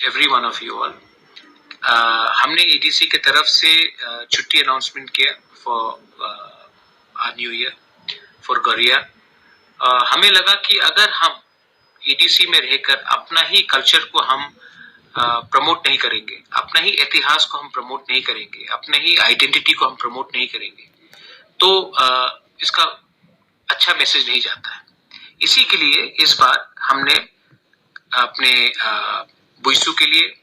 every one of you all. हमने EDC के तरफ से छुट्टी अनाउंसमेंट किया for new year for Gauriya. हमें लगा कि अगर हम EDC में रहकर अपना ही कल्चर को हम प्रमोट नहीं करेंगे, अपना ही इतिहास को हम प्रमोट नहीं करेंगे, अपने ही आइडेंटिटी को हम प्रमोट नहीं करेंगे, तो इसका अच्छा मैसेज नहीं जाता है। इसी के लिए इस बार हमने अपने बुइसू के लिए,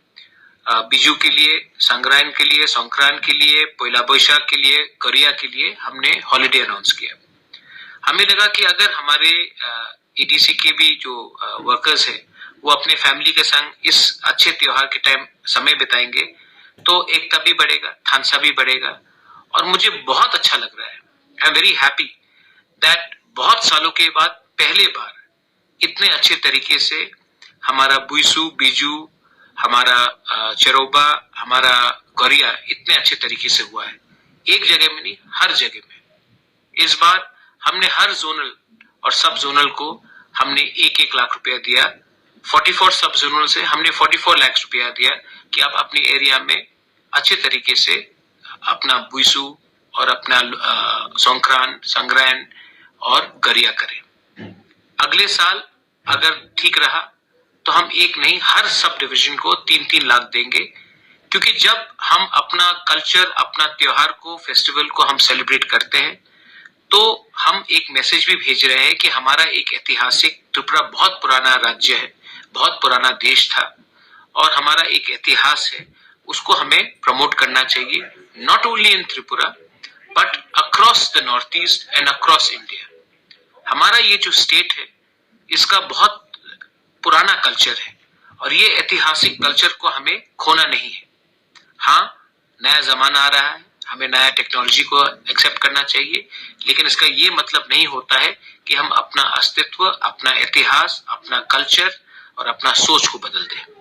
बिजू के लिए, संग्रायन के लिए, संक्रांत के लिए, पोइला बैशाख के लिए, गौरिया के लिए हमने हॉलिडे अनाउंस किया। हमें लगा कि अगर हमारे EDC के भी जो वर्कर्स है वो अपने फैमिली के संग इस अच्छे त्योहार के टाइम समय बिताएंगे तो एकता भी बढ़ेगा, थानसा भी बढ़ेगा। और मुझे बहुत अच्छा लग रहा है, I am very happy that बहुत सालों के बाद पहले बार इतने अच्छे तरीके से हमारा बुइसू, बिजू, हमारा चरोबा, हमारा गौरिया इतने अच्छे तरीके से हुआ है। एक जगह में नहीं, हर जगह में। इस बार हमने हर जोनल और सब जोनल को हमने 1-1 लाख रुपया दिया। 44 सब जोनल से हमने 44 लाख रुपया दिया कि आप अपने एरिया में अच्छे तरीके से अपना बुइसू और अपना संग्रायन और गौरिया करें। अगले साल अगर ठीक रहा तो हम एक नहीं, हर सब डिवीजन को 3-3 लाख देंगे, क्योंकि जब हम अपना कल्चर, अपना त्योहार को, फेस्टिवल को हम सेलिब्रेट करते हैं तो हम एक मैसेज भी भेज रहे हैं कि हमारा एक ऐतिहासिक, त्रिपुरा बहुत पुराना राज्य है, बहुत पुराना देश था और हमारा एक इतिहास है, उसको हमें प्रमोट करना चाहिए, not only in Tripura but across the north east and across India. हमारा ये जो स्टेट है इसका बहुत पुराना कल्चर है और ये ऐतिहासिक कल्चर को हमें खोना नहीं है। हाँ, नया जमाना आ रहा है, हमें नया टेक्नोलॉजी को एक्सेप्ट करना चाहिए, लेकिन इसका ये मतलब नहीं होता है कि हम अपना अस्तित्व, अपना इतिहास, अपना कल्चर और अपना सोच को बदल दें।